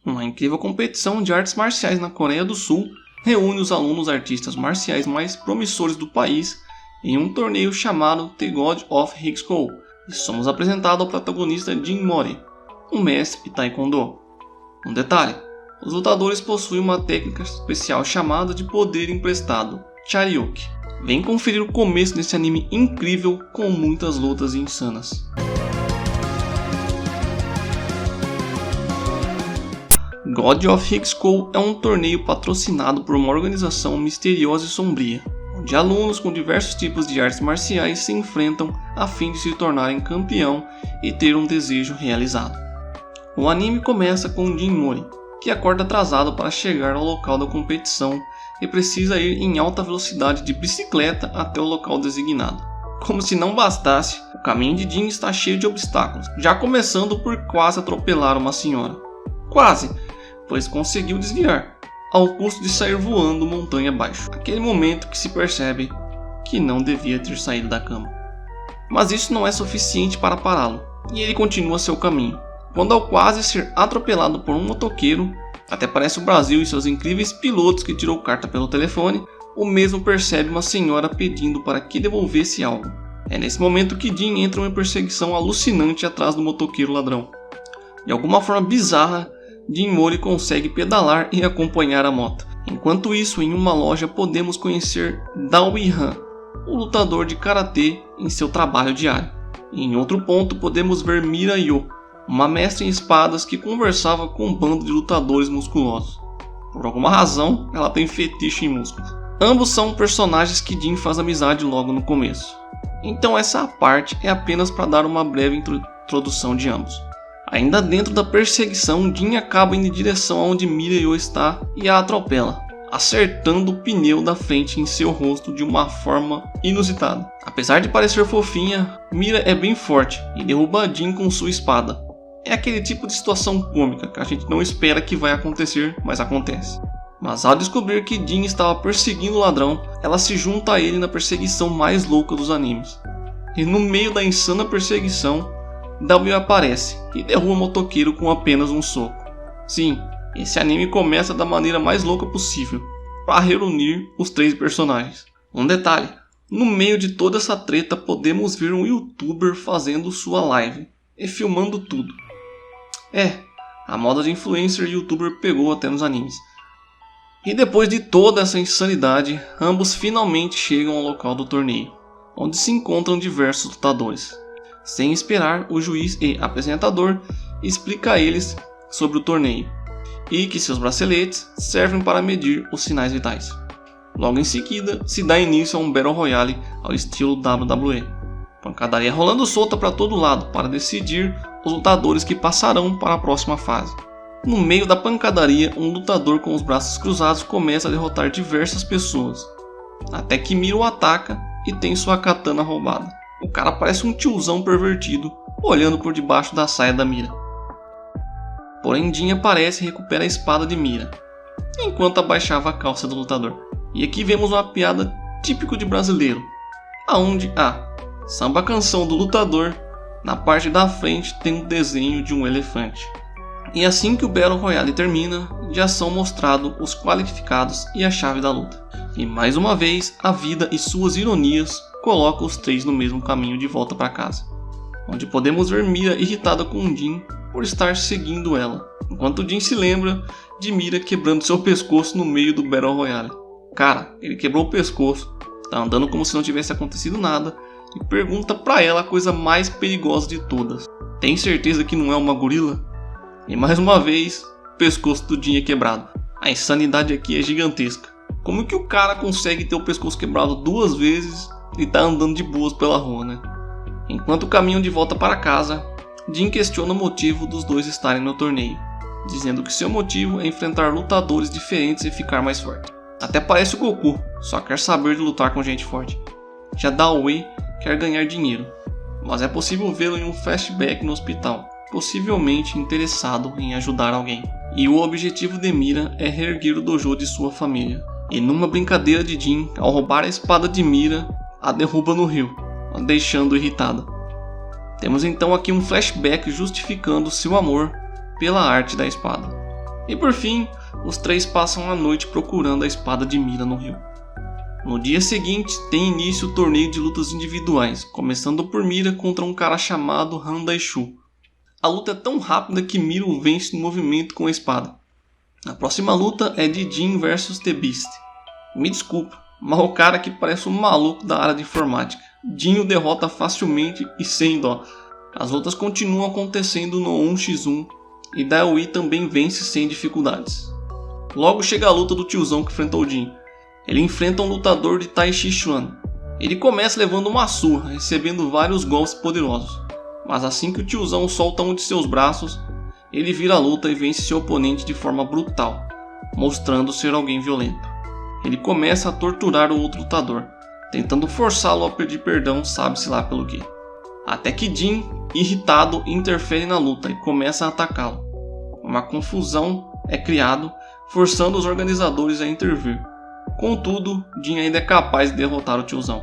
Uma incrível competição de artes marciais na Coreia do Sul reúne os alunos artistas marciais mais promissores do país em um torneio chamado The God of High School, e somos apresentados ao protagonista Jin Mori, um mestre de Taekwondo. Um detalhe: os lutadores possuem uma técnica especial chamada de poder emprestado, Charyuki. Vem conferir o começo desse anime incrível com muitas lutas insanas. God of High School é um torneio patrocinado por uma organização misteriosa e sombria, onde alunos com diversos tipos de artes marciais se enfrentam a fim de se tornarem campeão e ter um desejo realizado. O anime começa com Jin Mori, que acorda atrasado para chegar ao local da competição e precisa ir em alta velocidade de bicicleta até o local designado. Como se não bastasse, o caminho de Jin está cheio de obstáculos, já começando por quase atropelar uma senhora. Quase, pois conseguiu desviar, ao custo de sair voando montanha abaixo. Aquele momento que se percebe que não devia ter saído da cama. Mas isso não é suficiente para pará-lo, e ele continua seu caminho. Quando ao quase ser atropelado por um motoqueiro, até parece o Brasil e seus incríveis pilotos que tirou carta pelo telefone, o mesmo percebe uma senhora pedindo para que devolvesse algo. É nesse momento que Jin entra em uma perseguição alucinante atrás do motoqueiro ladrão. De alguma forma bizarra, Jin Mori consegue pedalar e acompanhar a moto. Enquanto isso, em uma loja podemos conhecer Dao Han, o lutador de karatê, em seu trabalho diário. E em outro ponto podemos ver Mira Yo, uma mestra em espadas que conversava com um bando de lutadores musculosos. Por alguma razão, ela tem fetiche em músculos. Ambos são personagens que Jin faz amizade logo no começo. Então essa parte é apenas para dar uma breve introdução de ambos. Ainda dentro da perseguição, Jin acaba indo em direção aonde Mira Yo está e a atropela, acertando o pneu da frente em seu rosto de uma forma inusitada. Apesar de parecer fofinha, Mira é bem forte e derruba Jin com sua espada. É aquele tipo de situação cômica que a gente não espera que vai acontecer, mas acontece. Mas ao descobrir que Jin estava perseguindo o ladrão, ela se junta a ele na perseguição mais louca dos animes. E no meio da insana perseguição, W aparece e derruba o motoqueiro com apenas um soco. Sim, esse anime começa da maneira mais louca possível, para reunir os três personagens. Um detalhe: no meio de toda essa treta podemos ver um youtuber fazendo sua live e filmando tudo. A moda de influencer e youtuber pegou até nos animes. E depois de toda essa insanidade, ambos finalmente chegam ao local do torneio, onde se encontram diversos lutadores. Sem esperar, o juiz e apresentador explica a eles sobre o torneio e que seus braceletes servem para medir os sinais vitais. Logo em seguida, se dá início a um Battle Royale ao estilo WWE. Pancadaria rolando solta para todo lado para decidir os lutadores que passarão para a próxima fase. No meio da pancadaria, um lutador com os braços cruzados começa a derrotar diversas pessoas, até que Mira o ataca e tem sua katana roubada. O cara parece um tiozão pervertido, olhando por debaixo da saia da Mira. Porém, Jin aparece e recupera a espada de Mira, enquanto abaixava a calça do lutador. E aqui vemos uma piada típico de brasileiro, aonde samba canção do lutador, na parte da frente tem um desenho de um elefante. E assim que o Battle Royale termina, já são mostrados os qualificados e a chave da luta. E mais uma vez, a vida e suas ironias colocam os três no mesmo caminho de volta para casa, onde podemos ver Mira irritada com Jin por estar seguindo ela, enquanto Jin se lembra de Mira quebrando seu pescoço no meio do Battle Royale. Cara, ele quebrou o pescoço, tá andando como se não tivesse acontecido nada e pergunta pra ela a coisa mais perigosa de todas: tem certeza que não é uma gorila? E mais uma vez, o pescoço do Jin é quebrado. A insanidade aqui é gigantesca. Como que o cara consegue ter o pescoço quebrado 2 vezes e tá andando de boas pela rua, né? Enquanto caminham de volta para casa, Jin questiona o motivo dos dois estarem no torneio, dizendo que seu motivo é enfrentar lutadores diferentes e ficar mais forte. Até parece o Goku, só quer saber de lutar com gente forte. Já Dao Wei quer ganhar dinheiro, mas é possível vê-lo em um flashback no hospital, possivelmente interessado em ajudar alguém. E o objetivo de Mira é reerguer o dojo de sua família. E numa brincadeira de Jin, ao roubar a espada de Mira, a derruba no rio, a deixando irritada. Temos então aqui um flashback justificando seu amor pela arte da espada. E por fim, os três passam a noite procurando a espada de Mira no rio. No dia seguinte, tem início o torneio de lutas individuais, começando por Mira contra um cara chamado Han Daishu. A luta é tão rápida que Mira o vence no movimento com a espada. A próxima luta é de Jin vs The Beast. Me desculpa, mas o cara aqui parece um maluco da área de informática. Jin o derrota facilmente e sem dó. As lutas continuam acontecendo no 1x1 e Daewi também vence sem dificuldades. Logo chega a luta do tiozão que enfrentou Jin. Ele enfrenta um lutador de Tai Chi Chuan. Ele começa levando uma surra, recebendo vários golpes poderosos. Mas assim que o tiozão solta um de seus braços, ele vira a luta e vence seu oponente de forma brutal, mostrando ser alguém violento. Ele começa a torturar o outro lutador, tentando forçá-lo a pedir perdão, sabe-se lá pelo quê. Até que Jin, irritado, interfere na luta e começa a atacá-lo. Uma confusão é criada, forçando os organizadores a intervir. Contudo, Jin ainda é capaz de derrotar o tiozão.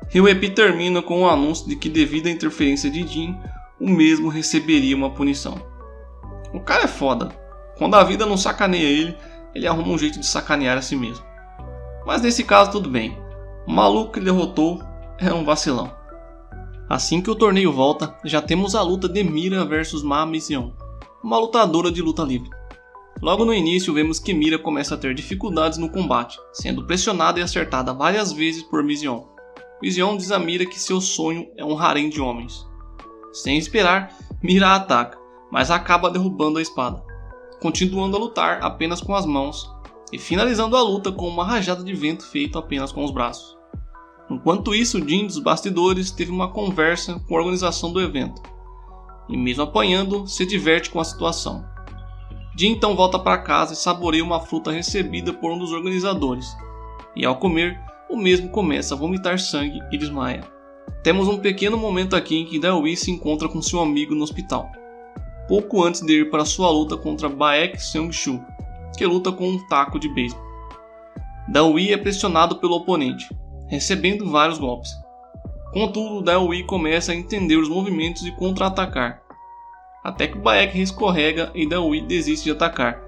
Ryu-Ep termina com o anúncio de que, devido à interferência de Jin, o mesmo receberia uma punição. O cara é foda. Quando a vida não sacaneia ele arruma um jeito de sacanear a si mesmo. Mas nesse caso tudo bem. O maluco que ele derrotou era um vacilão. Assim que o torneio volta, já temos a luta de Mira vs Ma Mission, uma lutadora de luta livre. Logo no início vemos que Mira começa a ter dificuldades no combate, sendo pressionada e acertada várias vezes por Mission. Mission diz a Mira que seu sonho é um harém de homens. Sem esperar, Mira ataca, mas acaba derrubando a espada, continuando a lutar apenas com as mãos e finalizando a luta com uma rajada de vento feita apenas com os braços. Enquanto isso, Jin dos bastidores teve uma conversa com a organização do evento e, mesmo apanhando, se diverte com a situação. Jin então volta para casa e saboreia uma fruta recebida por um dos organizadores, e ao comer, o mesmo começa a vomitar sangue e desmaia. Temos um pequeno momento aqui em que Daewi se encontra com seu amigo no hospital, pouco antes de ir para sua luta contra Baek Seung-shu, que luta com um taco de beisebol. Daewi é pressionado pelo oponente, recebendo vários golpes. Contudo, Daewi começa a entender os movimentos e contra-atacar, até que Baek escorrega e Daewi desiste de atacar,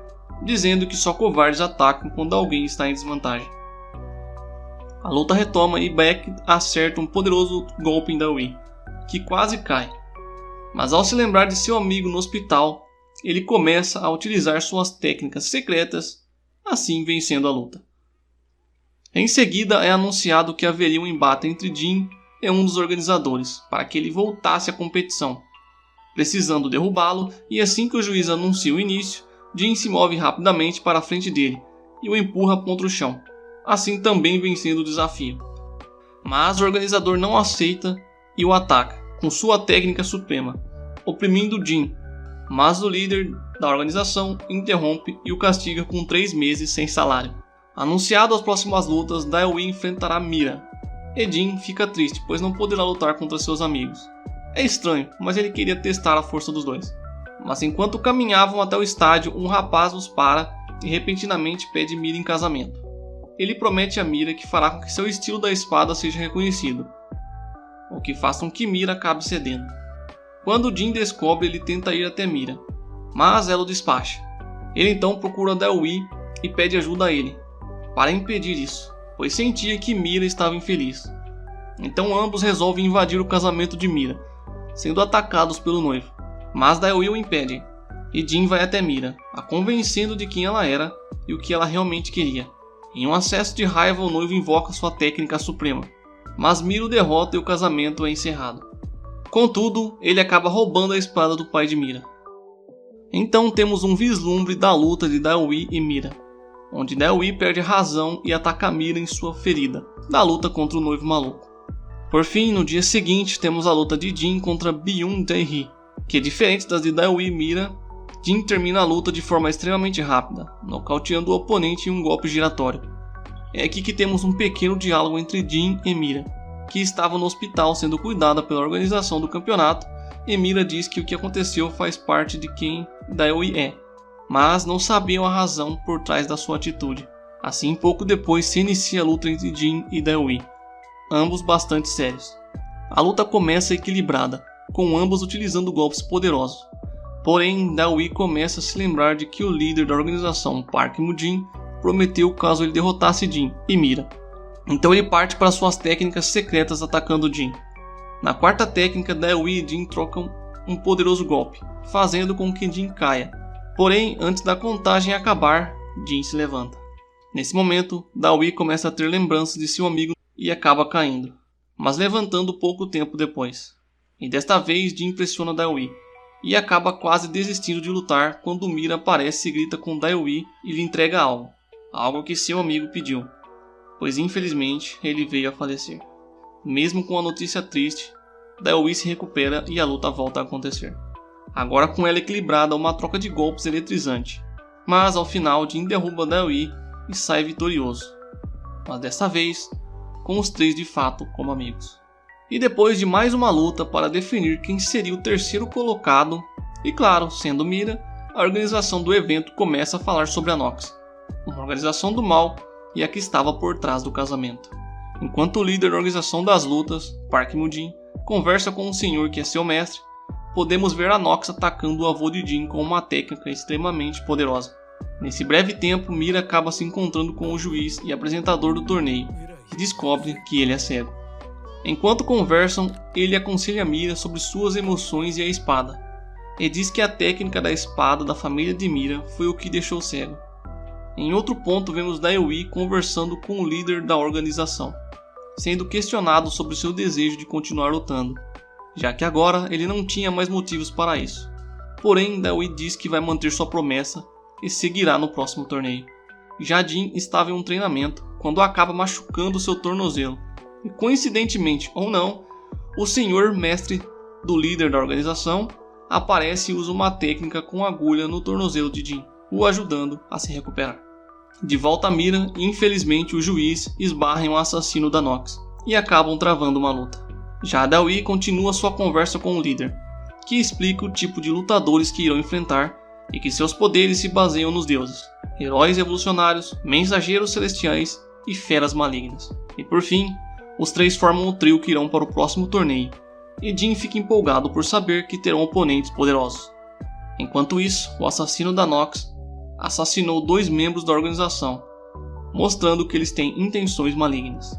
dizendo que só covardes atacam quando alguém está em desvantagem. A luta retoma e Baek acerta um poderoso golpe em Daewi, que quase cai. Mas ao se lembrar de seu amigo no hospital, ele começa a utilizar suas técnicas secretas, assim vencendo a luta. Em seguida é anunciado que haveria um embate entre Jin e um dos organizadores, para que ele voltasse à competição, precisando derrubá-lo, e assim que o juiz anuncia o início, Jin se move rapidamente para a frente dele e o empurra contra o chão, assim também vencendo o desafio. Mas o organizador não aceita e o ataca com sua técnica suprema, oprimindo Jin, mas o líder da organização interrompe e o castiga com 3 meses sem salário. Anunciado as próximas lutas, Daewi enfrentará Mira, e Jin fica triste, pois não poderá lutar contra seus amigos. É estranho, mas ele queria testar a força dos dois. Mas enquanto caminhavam até o estádio, um rapaz os para e repentinamente pede Mira em casamento. Ele promete a Mira que fará com que seu estilo da espada seja reconhecido, o que faz com que Mira acabe cedendo. Quando Jin descobre, ele tenta ir até Mira, mas ela o despacha. Ele então procura Daewi e pede ajuda a ele, para impedir isso, pois sentia que Mira estava infeliz. Então ambos resolvem invadir o casamento de Mira, sendo atacados pelo noivo. Mas Daewi o impede, e Jin vai até Mira, a convencendo de quem ela era e o que ela realmente queria. Em um acesso de raiva, o noivo invoca sua técnica suprema, mas Mira o derrota e o casamento é encerrado. Contudo, ele acaba roubando a espada do pai de Mira. Então temos um vislumbre da luta de Daewi e Mira, onde Daewi perde a razão e ataca Mira em sua ferida, da luta contra o noivo maluco. Por fim, no dia seguinte, temos a luta de Jin contra Byun Jae-hee, que, diferente das de Daewi e Mira, Jin termina a luta de forma extremamente rápida, nocauteando o oponente em um golpe giratório. É aqui que temos um pequeno diálogo entre Jin e Mira, que estava no hospital sendo cuidada pela organização do campeonato, e Mira diz que o que aconteceu faz parte de quem Daewi é, mas não sabiam a razão por trás da sua atitude. Assim, pouco depois se inicia a luta entre Jin e Daewi, ambos bastante sérios. A luta começa equilibrada, com ambos utilizando golpes poderosos, Porém, Dawi começa a se lembrar de que o líder da organização, Park Mu-jin, prometeu caso ele derrotasse Jin e Mira. Então ele parte para suas técnicas secretas atacando Jin. Na quarta técnica, Dawi e Jin trocam um poderoso golpe, fazendo com que Jin caia. Porém, antes da contagem acabar, Jin se levanta. Nesse momento, Dawi começa a ter lembranças de seu amigo e acaba caindo, mas levantando pouco tempo depois. E desta vez Jin pressiona Dawi e acaba quase desistindo de lutar quando Mira aparece e grita com Dawi e lhe entrega algo que seu amigo pediu, pois infelizmente ele veio a falecer. Mesmo com a notícia triste, Dawi se recupera e a luta volta a acontecer. Agora com ela equilibrada, uma troca de golpes eletrizante, mas ao final Jin derruba Dawi e sai vitorioso, mas desta vez com os três de fato como amigos. E depois de mais uma luta para definir quem seria o terceiro colocado, e claro, sendo Mira, a organização do evento começa a falar sobre a Nox, uma organização do mal e a que estava por trás do casamento. Enquanto o líder da organização das lutas, Park Mu-jin, conversa com o senhor que é seu mestre, podemos ver a Nox atacando o avô de Jin com uma técnica extremamente poderosa. Nesse breve tempo, Mira acaba se encontrando com o juiz e apresentador do torneio e descobre que ele é cego. Enquanto conversam, ele aconselha Mira sobre suas emoções e a espada, e diz que a técnica da espada da família de Mira foi o que deixou cego. Em outro ponto, vemos Dawi conversando com o líder da organização, sendo questionado sobre seu desejo de continuar lutando, já que agora ele não tinha mais motivos para isso. Porém, Dawi diz que vai manter sua promessa e seguirá no próximo torneio. Já Jin estava em um treinamento quando acaba machucando seu tornozelo, e coincidentemente ou não, o senhor mestre do líder da organização aparece e usa uma técnica com agulha no tornozelo de Jin, o ajudando a se recuperar. De volta a Mira, infelizmente o juiz esbarra em um assassino da Nox e acabam travando uma luta. Já Dawi continua sua conversa com o líder, que explica o tipo de lutadores que irão enfrentar e que seus poderes se baseiam nos deuses, heróis revolucionários, mensageiros celestiais e feras malignas. E por fim, os três formam o trio que irão para o próximo torneio, e Jin fica empolgado por saber que terão oponentes poderosos. Enquanto isso, o assassino da Nox assassinou 2 membros da organização, mostrando que eles têm intenções malignas.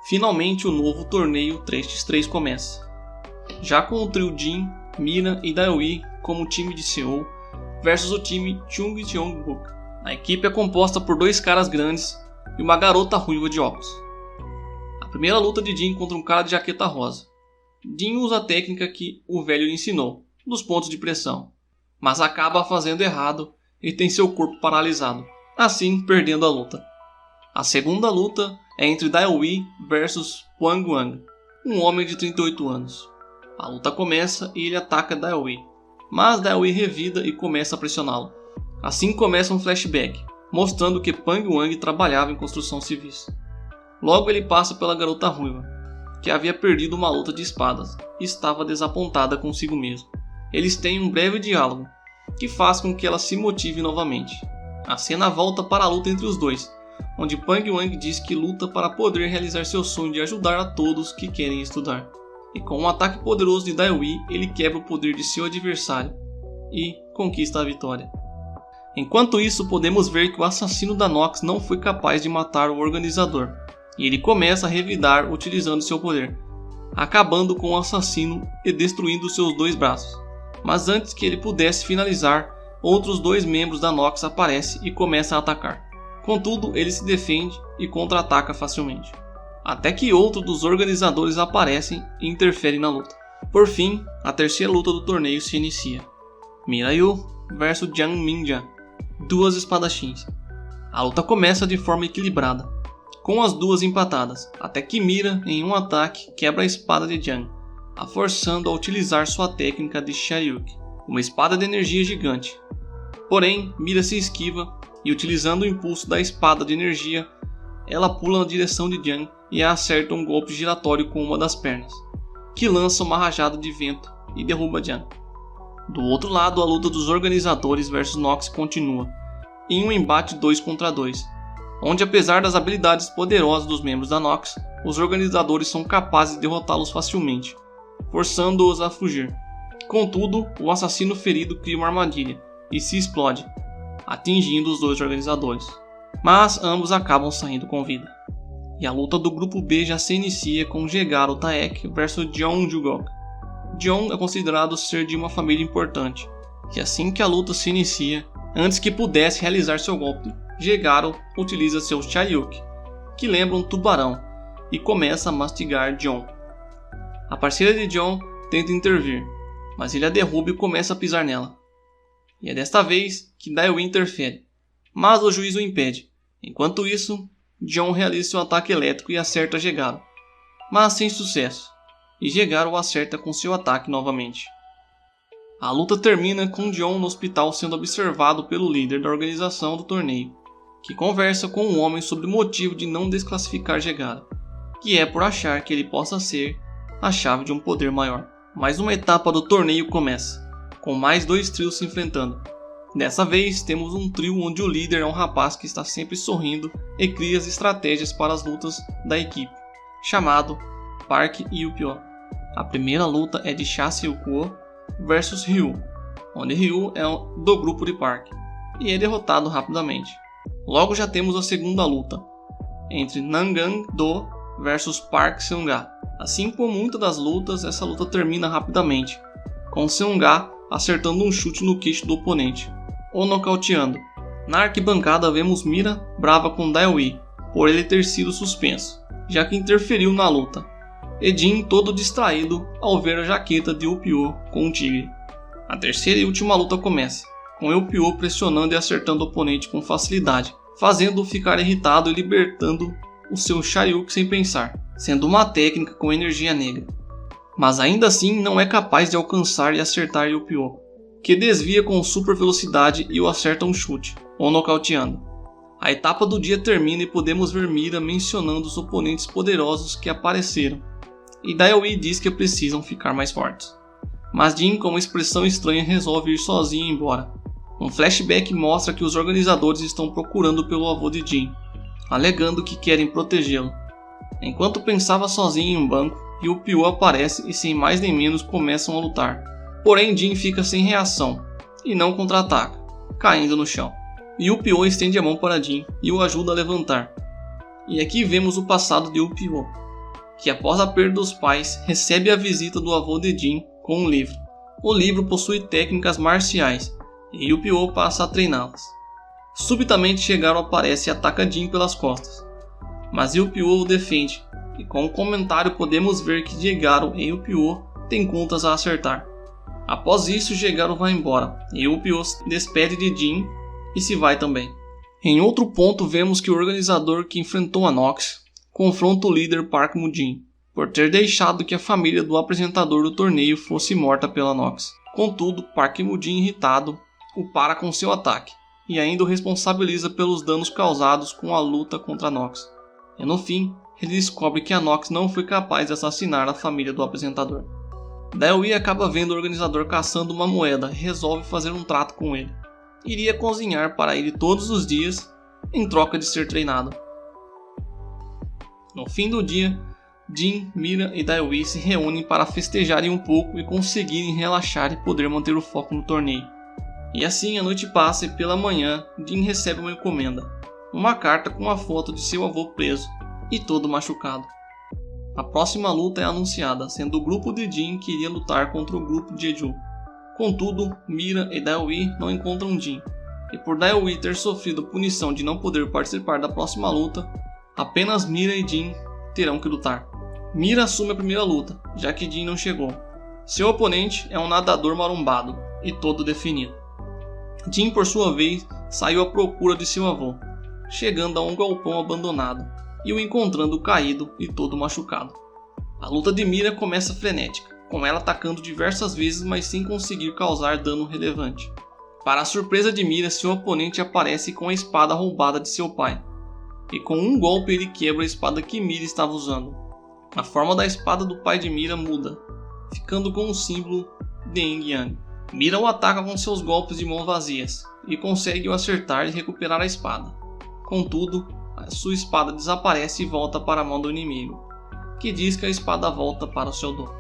Finalmente o novo torneio 3x3 começa, já com o trio Jin, Mira e Dawi como time de Seoul versus o time Chung Cheong-buk. A equipe é composta por 2 caras grandes e uma garota ruiva de óculos. A primeira luta de Jin contra um cara de jaqueta rosa. Jin usa a técnica que o velho lhe ensinou, dos pontos de pressão, mas acaba fazendo errado e tem seu corpo paralisado, assim perdendo a luta. A segunda luta é entre Dawi versus Pang Wang, um homem de 38 anos. A luta começa e ele ataca Dawi, mas Dawi revida e começa a pressioná-lo. Assim começa um flashback, mostrando que Pang Wang trabalhava em construção civis. Logo ele passa pela garota ruiva, que havia perdido uma luta de espadas e estava desapontada consigo mesma. Eles têm um breve diálogo, que faz com que ela se motive novamente. A cena volta para a luta entre os dois, onde Pang Wang diz que luta para poder realizar seu sonho de ajudar a todos que querem estudar. E com um ataque poderoso de Dawi, ele quebra o poder de seu adversário e conquista a vitória. Enquanto isso, podemos ver que o assassino da Nox não foi capaz de matar o organizador, e ele começa a revidar utilizando seu poder, acabando com o assassino e destruindo seus 2 braços. Mas antes que ele pudesse finalizar, outros 2 membros da Nox aparecem e começam a atacar. Contudo, ele se defende e contra-ataca facilmente, até que outro dos organizadores aparecem e interferem na luta. Por fim, a terceira luta do torneio se inicia. Mira-yu versus Jiang Mingjia, 2 espadachins. A luta começa de forma equilibrada, com as duas empatadas, até que Mira, em um ataque, quebra a espada de Jiang, a forçando a utilizar sua técnica de Sharyuki, uma espada de energia gigante. Porém, Mira se esquiva e, utilizando o impulso da espada de energia, ela pula na direção de Jiang e acerta um golpe giratório com uma das pernas, que lança uma rajada de vento e derruba Jiang. Do outro lado, a luta dos organizadores versus Nox continua, em um embate 2 contra 2, onde, apesar das habilidades poderosas dos membros da Nox, os organizadores são capazes de derrotá-los facilmente, forçando-os a fugir. Contudo, o assassino ferido cria uma armadilha e se explode, atingindo os dois organizadores. Mas ambos acabam saindo com vida. E a luta do grupo B já se inicia com Gegaro Taek versus Jeon Jugok. Jeon é considerado ser de uma família importante, e assim que a luta se inicia, antes que pudesse realizar seu golpe, Gegaro utiliza seu Charyuk, que lembra um tubarão, e começa a mastigar Jeon. A parceira de Jeon tenta intervir, mas ele a derruba e começa a pisar nela. E é desta vez que Daewoo interfere, mas o juiz o impede. Enquanto isso, Jeon realiza seu ataque elétrico e acerta Gegaro, mas sem sucesso, e Gegaro o acerta com seu ataque novamente. A luta termina com Jeon no hospital sendo observado pelo líder da organização do torneio, que conversa com um homem sobre o motivo de não desclassificar Gegaro, que é por achar que ele possa ser a chave de um poder maior. Mais uma etapa do torneio começa, com mais dois trios se enfrentando. Dessa vez temos um trio onde o líder é um rapaz que está sempre sorrindo e cria as estratégias para as lutas da equipe, chamado Park Yu-pyo. A primeira luta é de Cha Seok-woo versus Ryu, onde Ryu é do grupo de Park, e é derrotado rapidamente. Logo já temos a segunda luta, entre Nangang-do versus Park Seung-ga. Assim como muitas das lutas, essa luta termina rapidamente, com Seung-ga acertando um chute no queixo do oponente, ou nocauteando. Na arquibancada vemos Mira brava com Daewoo, por ele ter sido suspenso, já que interferiu na luta, e Jin todo distraído ao ver a jaqueta de Yu-pyo com um tigre. A terceira e última luta começa, com Yu-pyo pressionando e acertando o oponente com facilidade, fazendo-o ficar irritado e libertando o seu Charyuk sem pensar, sendo uma técnica com energia negra. Mas ainda assim não é capaz de alcançar e acertar Yu-pyo, que desvia com super velocidade e o acerta um chute, ou nocauteando. A etapa do dia termina e podemos ver Mira mencionando os oponentes poderosos que apareceram, e Daewoo diz que precisam ficar mais fortes. Mas Jin, com uma expressão estranha, resolve ir sozinho embora. Um flashback mostra que os organizadores estão procurando pelo avô de Jin, alegando que querem protegê-lo. Enquanto pensava sozinho em um banco, Yu-pyo aparece e sem mais nem menos começam a lutar. Porém Jin fica sem reação e não contra-ataca, caindo no chão. Yu-pyo estende a mão para Jin e o ajuda a levantar. E aqui vemos o passado de Yu-pyo, que após a perda dos pais recebe a visita do avô de Jin com um livro. O livro possui técnicas marciais e Yu-pyo passa a treiná-las. Subitamente Gegaro aparece e ataca Jin pelas costas, mas Yu-pyo o defende, e com o comentário podemos ver que Gegaro e Yu-pyo têm contas a acertar. Após isso, Gegaro vai embora, e Yu-pyo se despede de Jin e se vai também. Em outro ponto vemos que o organizador que enfrentou a Nox confronta o líder Park Mu-jin, por ter deixado que a família do apresentador do torneio fosse morta pela Nox. Contudo, Park Mu-jin, irritado, o para com seu ataque, e ainda o responsabiliza pelos danos causados com a luta contra a Nox. E no fim, ele descobre que a Nox não foi capaz de assassinar a família do apresentador. Daewoo acaba vendo o organizador caçando uma moeda e resolve fazer um trato com ele. Iria cozinhar para ele todos os dias, em troca de ser treinado. No fim do dia, Jin, Mira e Daewoo se reúnem para festejarem um pouco e conseguirem relaxar e poder manter o foco no torneio. E assim a noite passa e pela manhã, Jin recebe uma encomenda, uma carta com a foto de seu avô preso e todo machucado. A próxima luta é anunciada, sendo o grupo de Jin que iria lutar contra o grupo de Jeju. Contudo, Mira e Daewoo não encontram Jin, e por Daewoo ter sofrido punição de não poder participar da próxima luta, apenas Mira e Jin terão que lutar. Mira assume a primeira luta, já que Jin não chegou. Seu oponente é um nadador marombado e todo definido. Jin, por sua vez, saiu à procura de seu avô, chegando a um galpão abandonado e o encontrando caído e todo machucado. A luta de Mira começa frenética, com ela atacando diversas vezes, mas sem conseguir causar dano relevante. Para a surpresa de Mira, seu oponente aparece com a espada roubada de seu pai, e com um golpe ele quebra a espada que Mira estava usando. A forma da espada do pai de Mira muda, ficando com o símbolo de Yin Yang. Mira o ataca com seus golpes de mãos vazias, e consegue o acertar e recuperar a espada. Contudo, a sua espada desaparece e volta para a mão do inimigo, que diz que a espada volta para o seu dono.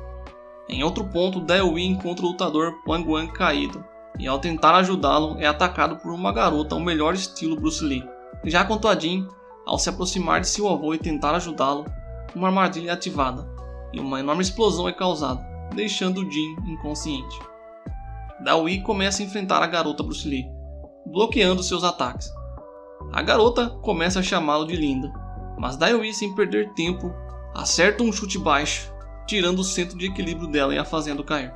Em outro ponto, Daewi encontra o lutador Pang Wan caído, e ao tentar ajudá-lo é atacado por uma garota ao melhor estilo Bruce Lee. Já quanto a Jin, ao se aproximar de seu avô e tentar ajudá-lo, uma armadilha é ativada, e uma enorme explosão é causada, deixando Jin inconsciente. Daewi começa a enfrentar a garota Bruce Lee, bloqueando seus ataques. A garota começa a chamá-lo de linda, mas Daewi, sem perder tempo, acerta um chute baixo, tirando o centro de equilíbrio dela e a fazendo cair.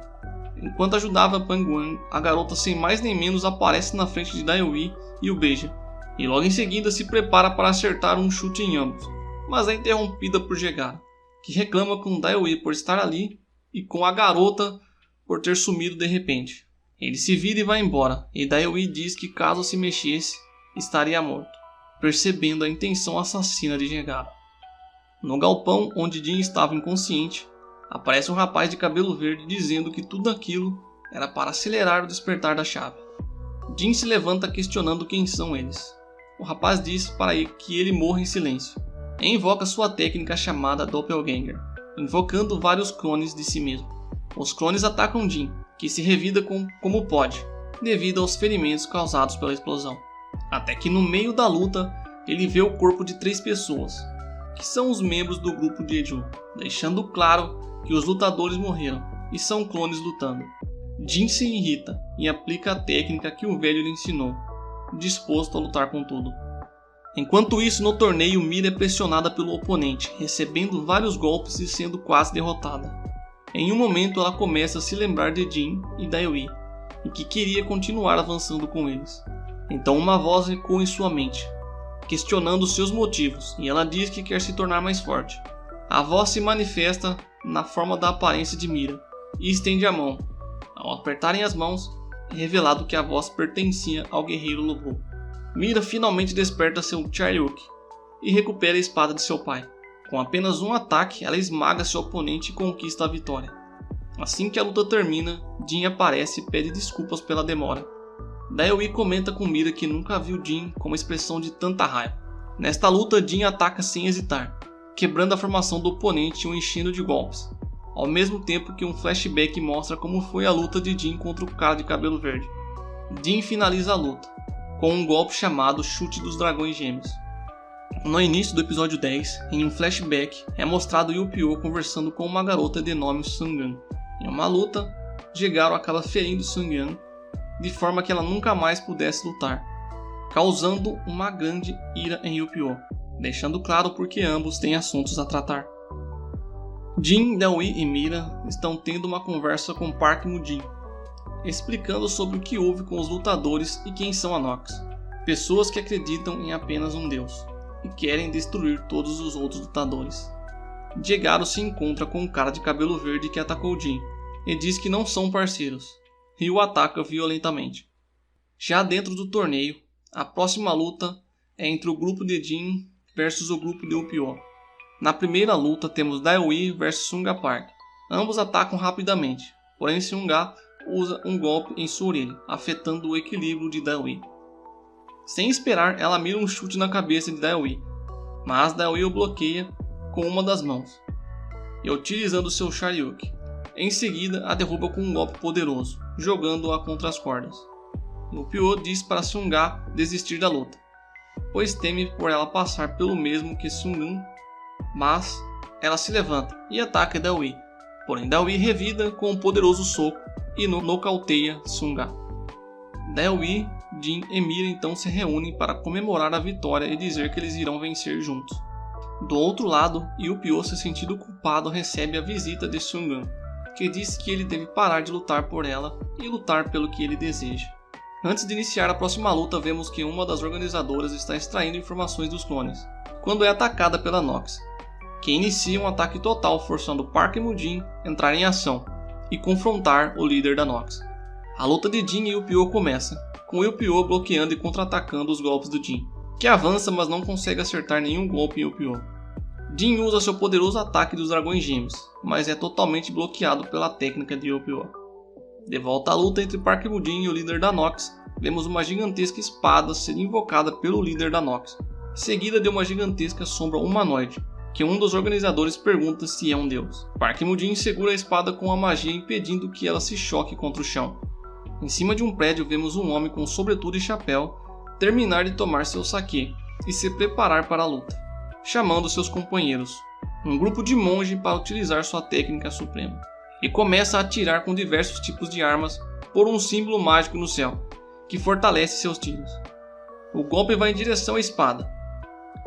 Enquanto ajudava Pang Wan, a garota sem mais nem menos aparece na frente de Daewi e o beija, e logo em seguida se prepara para acertar um chute em ambos, mas é interrompida por Gegara, que reclama com Daewi por estar ali e com a garota por ter sumido de repente. Ele se vira e vai embora, e Daewi diz que caso se mexesse, estaria morto, percebendo a intenção assassina de Gegara. No galpão onde Jin estava inconsciente, aparece um rapaz de cabelo verde dizendo que tudo aquilo era para acelerar o despertar da chave. Jin se levanta questionando quem são eles. O rapaz diz para que ele morra em silêncio, e invoca sua técnica chamada Doppelganger, invocando vários clones de si mesmo. Os clones atacam Jin, que se revida como pode, devido aos ferimentos causados pela explosão. Até que no meio da luta, ele vê o corpo de 3 pessoas, que são os membros do grupo de Eju, deixando claro que os lutadores morreram e são clones lutando. Jin se irrita e aplica a técnica que o velho lhe ensinou, disposto a lutar com tudo. Enquanto isso, no torneio, Mira é pressionada pelo oponente, recebendo vários golpes e sendo quase derrotada. Em um momento, ela começa a se lembrar de Jin e Daewi, e que queria continuar avançando com eles. Então uma voz ecoa em sua mente, questionando seus motivos, e ela diz que quer se tornar mais forte. A voz se manifesta na forma da aparência de Mira, e estende a mão. Ao apertarem as mãos, é revelado que a voz pertencia ao guerreiro Lobo. Mira finalmente desperta seu Charyuk e recupera a espada de seu pai. Com apenas um ataque, ela esmaga seu oponente e conquista a vitória. Assim que a luta termina, Jin aparece e pede desculpas pela demora. Daewi comenta com Mira que nunca viu Jin com uma expressão de tanta raiva. Nesta luta, Jin ataca sem hesitar, quebrando a formação do oponente e o enchendo de golpes, ao mesmo tempo que um flashback mostra como foi a luta de Jin contra o cara de cabelo verde. Jin finaliza a luta com um golpe chamado Chute dos Dragões Gêmeos. No início do episódio 10, em um flashback, é mostrado Yu-Gi-Oh! Conversando com uma garota de nome Sungan. Em uma luta, Gegaro acaba ferindo Sungan de forma que ela nunca mais pudesse lutar, causando uma grande ira em Yu-Gi-Oh!, deixando claro porque ambos têm assuntos a tratar. Jin, Daewi e Mira estão tendo uma conversa com Park Mu-jin, explicando sobre o que houve com os lutadores e quem são a Nox, pessoas que acreditam em apenas um deus e querem destruir todos os outros lutadores. Gegaro se encontra com um cara de cabelo verde que atacou Jin e diz que não são parceiros, e o ataca violentamente. Já dentro do torneio, a próxima luta é entre o grupo de Jin versus o grupo de Yu-Gi-Oh! Na primeira luta temos Daewi versus Sunga Park. Ambos atacam rapidamente, porém Sunga usa um golpe em sua orelha, afetando o equilíbrio de Daewi. Sem esperar, ela mira um chute na cabeça de Daewi, mas Daewi o bloqueia com uma das mãos, e utilizando seu Charyuk. Em seguida, a derruba com um golpe poderoso, jogando-a contra as cordas. Yu-Gi-Oh! Diz para Sunga desistir da luta, pois teme por ela passar pelo mesmo que Sungan, mas ela se levanta e ataca Daewi, porém Daewi revida com um poderoso soco e nocauteia Sunga. Daewi, Jin e Mira então se reúnem para comemorar a vitória e dizer que eles irão vencer juntos. Do outro lado, Yu-Gi-Oh! Se sentindo culpado recebe a visita de Sungan, que diz que ele deve parar de lutar por ela e lutar pelo que ele deseja. Antes de iniciar a próxima luta, vemos que uma das organizadoras está extraindo informações dos clones, quando é atacada pela Nox, que inicia um ataque total forçando Park Mu-jin a entrar em ação e confrontar o líder da Nox. A luta de Jin e Yu-Gi-Oh! Começa, com Yu-Gi-Oh! Bloqueando e contra-atacando os golpes do Jin, que avança mas não consegue acertar nenhum golpe em Yu-Gi-Oh! Jin usa seu poderoso ataque dos Dragões Gêmeos, mas é totalmente bloqueado pela técnica de Yu-Gi-Oh! De volta à luta entre Park Mu-jin e o líder da Nox, vemos uma gigantesca espada ser invocada pelo líder da Nox, seguida de uma gigantesca sombra humanoide, que um dos organizadores pergunta se é um deus. Park Mu-jin segura a espada com a magia impedindo que ela se choque contra o chão. Em cima de um prédio vemos um homem com sobretudo e chapéu terminar de tomar seu sake e se preparar para a luta, chamando seus companheiros, um grupo de monge, para utilizar sua técnica suprema, e começa a atirar com diversos tipos de armas por um símbolo mágico no céu, que fortalece seus tiros. O golpe vai em direção à espada.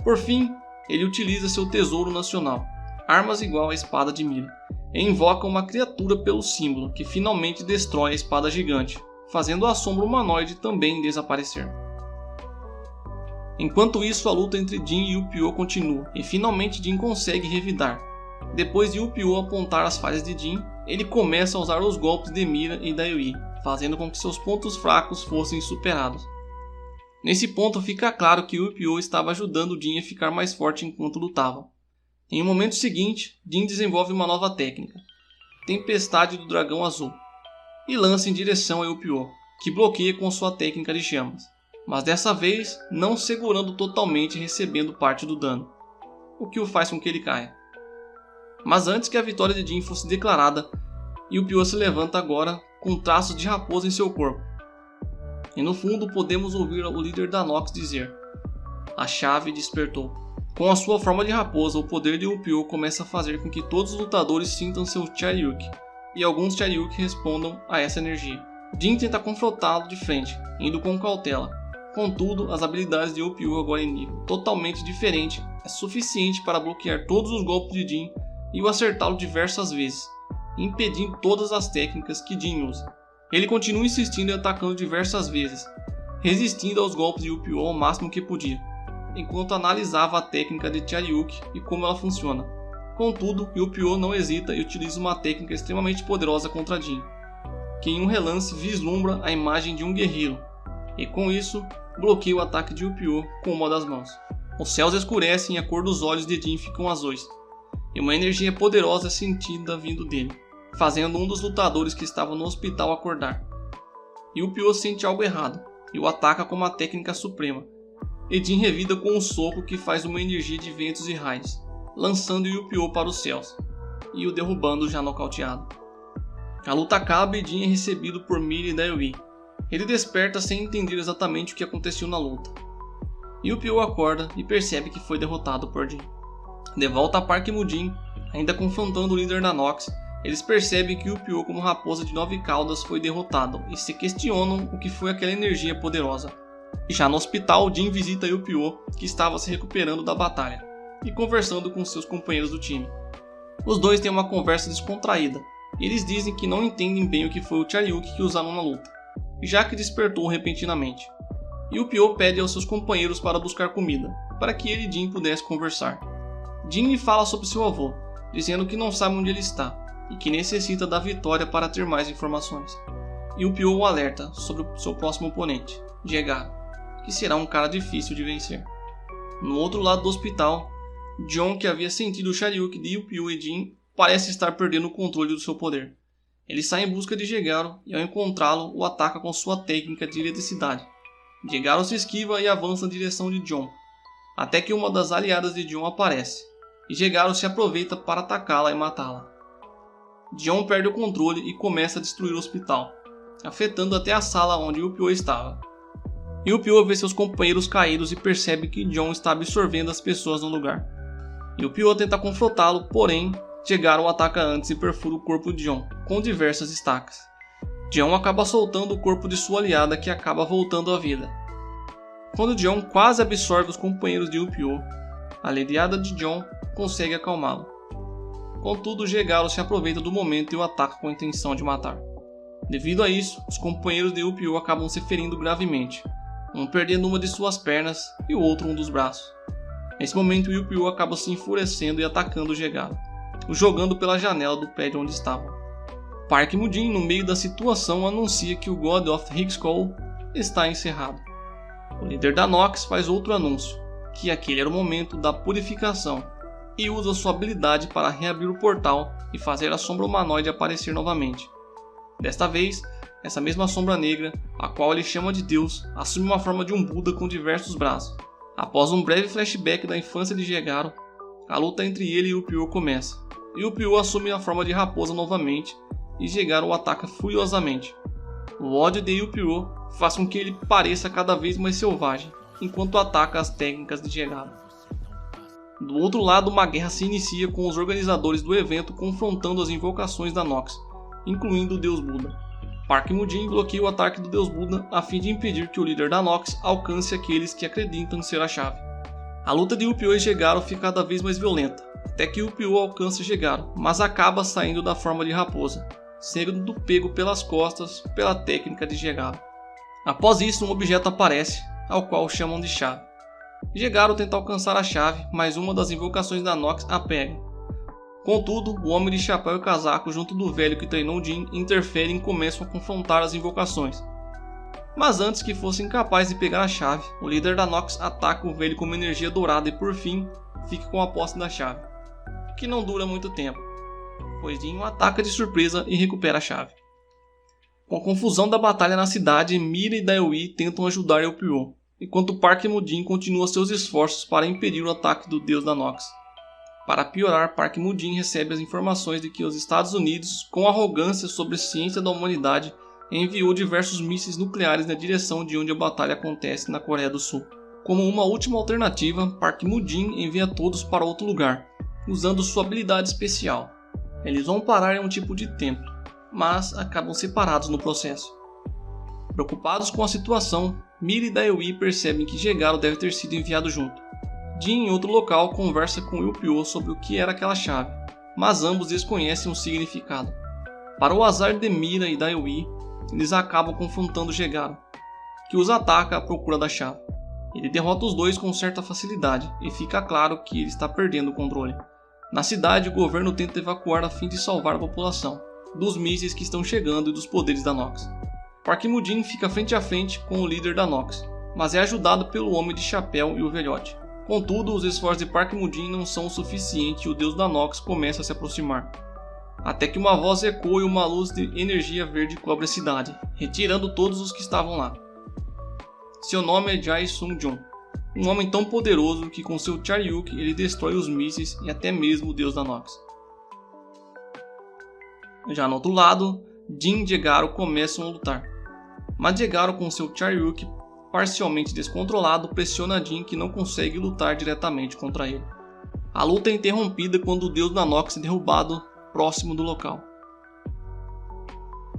Por fim, ele utiliza seu tesouro nacional, armas igual à espada de mira, e invoca uma criatura pelo símbolo, que finalmente destrói a espada gigante, fazendo a sombra humanoide também desaparecer. Enquanto isso, a luta entre Jin e Yu-Gi-Oh continua, e finalmente Jin consegue revidar. Depois de Yu-Gi-Oh apontar as falhas de Jin, ele começa a usar os golpes de mira e da Yui, fazendo com que seus pontos fracos fossem superados. Nesse ponto fica claro que Yu-Gi-Oh estava ajudando Jin a ficar mais forte enquanto lutava. Em um momento seguinte, Jin desenvolve uma nova técnica, Tempestade do Dragão Azul, e lança em direção a Yu-Gi-Oh, que bloqueia com sua técnica de chamas, mas dessa vez não segurando totalmente e recebendo parte do dano, o que o faz com que ele caia. Mas antes que a vitória de Jin fosse declarada, Yu-Gi-Oh se levanta agora com traços de raposa em seu corpo. E no fundo podemos ouvir o líder da Nox dizer: "A chave despertou." Com a sua forma de raposa, o poder de Yu-Gi-Oh começa a fazer com que todos os lutadores sintam seu Charyuki, e alguns Charyuki respondam a essa energia. Jin tenta confrontá-lo de frente, indo com cautela. Contudo, as habilidades de Yu-Gi-Oh agora em nível totalmente diferente é suficiente para bloquear todos os golpes de Jin e o acertá-lo diversas vezes, impedindo todas as técnicas que Jin usa. Ele continua insistindo e atacando diversas vezes, resistindo aos golpes de Yu-Gi-Oh ao máximo que podia, enquanto analisava a técnica de Charyuki e como ela funciona. Contudo, Yu-Gi-Oh não hesita e utiliza uma técnica extremamente poderosa contra Jin, que em um relance vislumbra a imagem de um guerreiro, e com isso bloqueia o ataque de Yu-Gi-Oh com uma das mãos. Os céus escurecem e a cor dos olhos de Jin ficam azuis, e uma energia poderosa é sentida vindo dele, fazendo um dos lutadores que estava no hospital acordar. Yu-Gi-Oh sente algo errado e o ataca com uma técnica suprema, e Jin revida com um soco que faz uma energia de ventos e raios, lançando Yu-Gi-Oh para os céus e o derrubando já nocauteado. A luta acaba e Jin é recebido por Mira e Daiwi. Ele desperta sem entender exatamente o que aconteceu na luta. Yu-Gi-Oh acorda e percebe que foi derrotado por Jin. De volta a Park Mu-jin, ainda confrontando o líder da Nox, eles percebem que Yu-Gi-Oh como raposa de 9 caudas foi derrotado e se questionam o que foi aquela energia poderosa. Já no hospital, Jin visita Yu-Gi-Oh, que estava se recuperando da batalha, e conversando com seus companheiros do time. Os dois têm uma conversa descontraída, e eles dizem que não entendem bem o que foi o Charyuki que usaram na luta, já que despertou repentinamente. Yu-Gi-Oh pede aos seus companheiros para buscar comida, para que ele e Jin pudessem conversar. Jin lhe fala sobre seu avô, dizendo que não sabe onde ele está, e que necessita da vitória para ter mais informações. Yu-Gi-Oh o alerta sobre o seu próximo oponente, Jegaro, que será um cara difícil de vencer. No outro lado do hospital, John, que havia sentido o Charyuki de Yu-Gi-Oh e Jin, parece estar perdendo o controle do seu poder. Ele sai em busca de Jegaro e ao encontrá-lo o ataca com sua técnica de eletricidade. Jegaro se esquiva e avança na direção de John, até que uma das aliadas de John aparece, e Jegaro se aproveita para atacá-la e matá-la. John perde o controle e começa a destruir o hospital, afetando até a sala onde Yu-Gi-Oh estava. Yu-Gi-Oh vê seus companheiros caídos e percebe que John está absorvendo as pessoas no lugar. Yu-Gi-Oh tenta confrontá-lo, porém Jegaro o ataca antes e perfura o corpo de John com diversas estacas. John acaba soltando o corpo de sua aliada, que acaba voltando à vida. Quando John quase absorve os companheiros de Yu-Gi-Oh, a aliada de John consegue acalmá-lo. Contudo, Jegaro se aproveita do momento e o ataca com a intenção de matar. Devido a isso, os companheiros de Yu-Gi-Oh acabam se ferindo gravemente, um perdendo uma de suas pernas e o outro um dos braços. Nesse momento, Yu-Gi-Oh acaba se enfurecendo e atacando Jegaro, o jogando pela janela do prédio onde estavam. Park Mu-jin, no meio da situação, anuncia que o God of Higgskull está encerrado. O líder da Nox faz outro anúncio, que aquele era o momento da purificação, e usa sua habilidade para reabrir o portal e fazer a sombra humanoide aparecer novamente. Desta vez, essa mesma sombra negra, a qual ele chama de Deus, assume uma forma de um Buda com diversos braços. Após um breve flashback da infância de Jegaro, A luta entre ele e Yu-Pyo começa, e Yu-Pyo assume a forma de raposa novamente e Gegaro o ataca furiosamente. O ódio de Yu-Pyo faz com que ele pareça cada vez mais selvagem, enquanto ataca as técnicas de Gegaro. Do outro lado, uma guerra se inicia com os organizadores do evento confrontando as invocações da Nox, incluindo o Deus Buda. Park Mu-jin bloqueia o ataque do Deus Buda a fim de impedir que o líder da Nox alcance aqueles que acreditam ser a chave. A luta de Yu-Pyo e Gegaro fica cada vez mais violenta, até que Yu-Pyo alcança Gegaro, mas acaba saindo da forma de raposa, sendo pego pelas costas pela técnica de Gegaro. Após isso, um objeto aparece, ao qual chamam de chave. Gegaro tenta alcançar a chave, mas uma das invocações da Nox a pega. Contudo, o homem de chapéu e casaco junto do velho que treinou Jin interferem e começam a confrontar as invocações. Mas antes que fossem capazes de pegar a chave, o líder da Nox ataca o velho com uma energia dourada e por fim, fica com a posse da chave, que não dura muito tempo, pois Jin o ataca de surpresa e recupera a chave. Com a confusão da batalha na cidade, Mira e Daewi tentam ajudar Yu-Pyo, enquanto Park Mu-jin continua seus esforços para impedir o ataque do deus da Nox. Para piorar, Park Mu-jin recebe as informações de que os Estados Unidos, com arrogância sobre a ciência da humanidade, enviou diversos mísseis nucleares na direção de onde a batalha acontece na Coreia do Sul. Como uma última alternativa, Park Mu-jin envia todos para outro lugar, usando sua habilidade especial. Eles vão parar em um tipo de templo, mas acabam separados no processo. Preocupados com a situação, Mira e Daewi percebem que Gegaro deve ter sido enviado junto. Jin, em outro local, conversa com Yu-Pyo sobre o que era aquela chave, mas ambos desconhecem o significado. Para o azar de Mira e Daewi, eles acabam confrontando Gegaro, que os ataca à procura da chave. Ele derrota os dois com certa facilidade e fica claro que ele está perdendo o controle. Na cidade, o governo tenta evacuar a fim de salvar a população dos mísseis que estão chegando e dos poderes da Nox. Park Mu-jin fica frente a frente com o líder da Nox, mas é ajudado pelo homem de chapéu e o velhote. Contudo, os esforços de Park Mu-jin não são o suficiente e o deus da Nox começa a se aproximar. Até que uma voz ecoa e uma luz de energia verde cobre a cidade, retirando todos os que estavam lá. Seu nome é Jae Sung-jun, um homem tão poderoso que com seu Charyuk ele destrói os mísseis e até mesmo o deus da Nox. Já no outro lado, Jin e Gegaro começam a lutar. Mas Gegaro, com seu Charyuk parcialmente descontrolado, pressiona Jin, que não consegue lutar diretamente contra ele. A luta é interrompida quando o deus da Nox é derrubado próximo do local.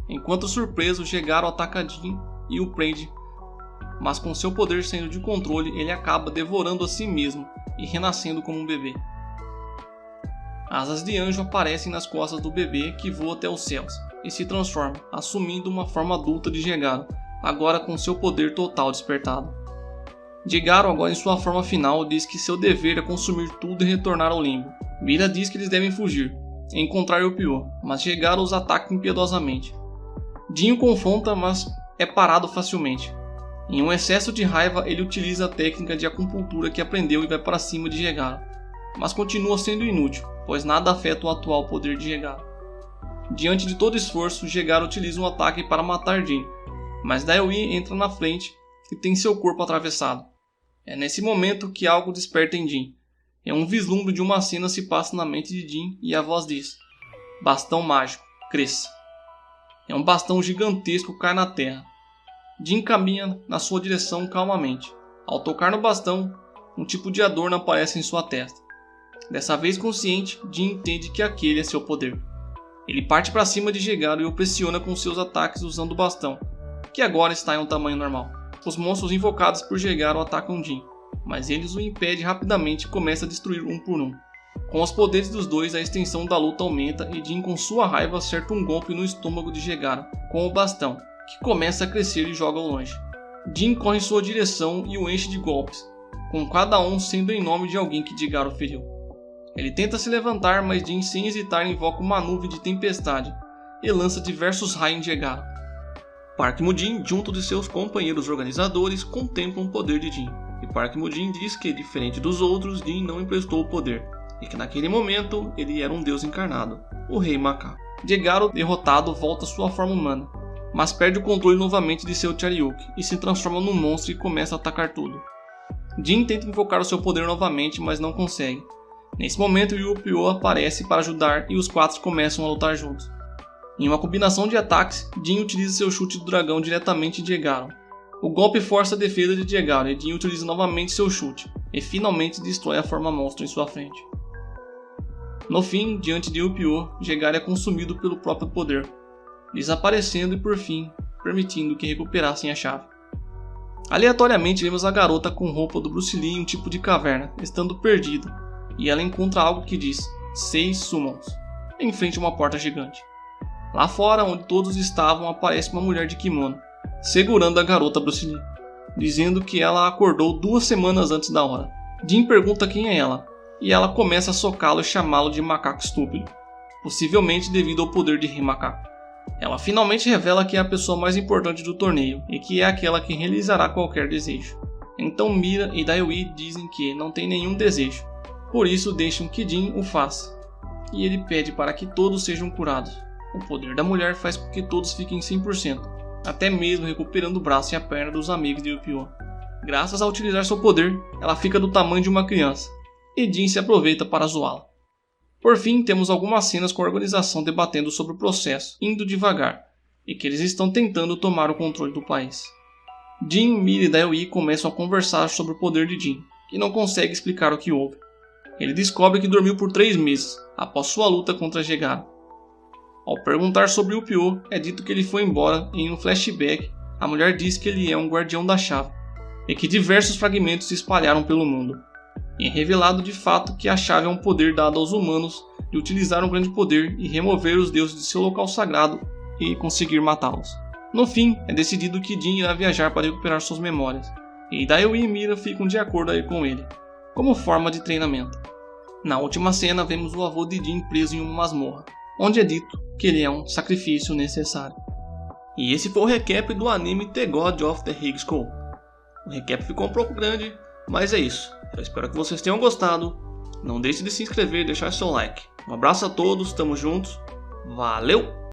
Enquanto surpreso, Gegaro ataca Jin e o prende, mas com seu poder saindo de controle, ele acaba devorando a si mesmo e renascendo como um bebê. Asas de anjo aparecem nas costas do bebê, que voa até os céus e se transforma, assumindo uma forma adulta de Gegaro, agora com seu poder total despertado. Gegaro, agora em sua forma final, diz que seu dever é consumir tudo e retornar ao limbo. Mira diz que eles devem fugir e encontrar Yu-Pyo, mas Gegaro os ataca impiedosamente. Jin o confronta, mas é parado facilmente. Em um excesso de raiva, ele utiliza a técnica de acupuntura que aprendeu e vai para cima de Gegaro, mas continua sendo inútil, pois nada afeta o atual poder de Gegaro. Diante de todo esforço, Gegaro utiliza um ataque para matar Jin, mas Daewi entra na frente e tem seu corpo atravessado. É nesse momento que algo desperta em Jin. É um vislumbre de uma cena se passa na mente de Jin e a voz diz: "Bastão mágico, cresça." É um bastão gigantesco que cai na terra. Jin caminha na sua direção calmamente. Ao tocar no bastão, um tipo de adorno aparece em sua testa. Dessa vez consciente, Jin entende que aquele é seu poder. Ele parte para cima de Gegaro e o pressiona com seus ataques usando o bastão, que agora está em um tamanho normal. Os monstros invocados por Gegaro atacam Jin, mas eles o impedem rapidamente e começa a destruir um por um. Com os poderes dos dois, a extensão da luta aumenta e Jin, com sua raiva, acerta um golpe no estômago de Gegaro com o bastão, que começa a crescer e joga ao longe. Jin corre em sua direção e o enche de golpes, com cada um sendo em nome de alguém que Gegaro feriu. Ele tenta se levantar, mas Jin, sem hesitar, invoca uma nuvem de tempestade e lança diversos raios em Gegaro. Park Mu-jin, junto de seus companheiros organizadores, contemplam o poder de Jin, e Park Mu-jin diz que, diferente dos outros, Jin não emprestou o poder, e que naquele momento ele era um deus encarnado, o Rei Macaco. Gegaro, derrotado, volta à sua forma humana, mas perde o controle novamente de seu Charyuk e se transforma num monstro e começa a atacar tudo. Jin tenta invocar o seu poder novamente, mas não consegue. Nesse momento, Yu-Gi-Oh! Aparece para ajudar e os 4 começam a lutar juntos. Em uma combinação de ataques, Jin utiliza seu chute do dragão diretamente em Jaegaron. O golpe força a defesa de Jaegaron e Jin utiliza novamente seu chute, e finalmente destrói a forma monstro em sua frente. No fim, diante de Yu-Gi-Oh!, Jaegaron é consumido pelo próprio poder, desaparecendo e por fim, permitindo que recuperassem a chave. Aleatoriamente vemos a garota com roupa do Bruce Lee em um tipo de caverna, estando perdida, e ela encontra algo que diz 6 summons, em frente a uma porta gigante. Lá fora, onde todos estavam, aparece uma mulher de kimono, segurando a garota Bruce Lee, dizendo que ela acordou 2 semanas antes da hora. Jin pergunta quem é ela, e ela começa a socá-lo e chamá-lo de macaco estúpido, possivelmente devido ao poder de Rei Macaco. Ela finalmente revela que é a pessoa mais importante do torneio, e que é aquela que realizará qualquer desejo. Então Mira e Daiwi dizem que não tem nenhum desejo, por isso deixam que Jin o faça, e ele pede para que todos sejam curados. O poder da mulher faz com que todos fiquem 100%, até mesmo recuperando o braço e a perna dos amigos de Yu-Gi-Oh! Graças a utilizar seu poder, ela fica do tamanho de uma criança, e Jin se aproveita para zoá-la. Por fim, temos algumas cenas com a organização debatendo sobre o processo, indo devagar, e que eles estão tentando tomar o controle do país. Jin, Mira e Daiwi começam a conversar sobre o poder de Jin, que não consegue explicar o que houve. Ele descobre que dormiu por 3 meses, após sua luta contra Jaegaron. Ao perguntar sobre Yu-Gi-Oh!, é dito que ele foi embora e em um flashback, a mulher diz que ele é um guardião da chave, e que diversos fragmentos se espalharam pelo mundo. E é revelado de fato que a chave é um poder dado aos humanos de utilizar um grande poder e remover os deuses de seu local sagrado e conseguir matá-los. No fim, é decidido que Jin irá viajar para recuperar suas memórias, e Daiwi e Mira ficam de acordo a ir com ele, como forma de treinamento. Na última cena, vemos o avô de Jin preso em uma masmorra, onde é dito que ele é um sacrifício necessário. E esse foi o recap do anime The God of the High School. O recap ficou um pouco grande, mas é isso. Eu espero que vocês tenham gostado. Não deixe de se inscrever e deixar seu like. Um abraço a todos, tamo juntos. Valeu!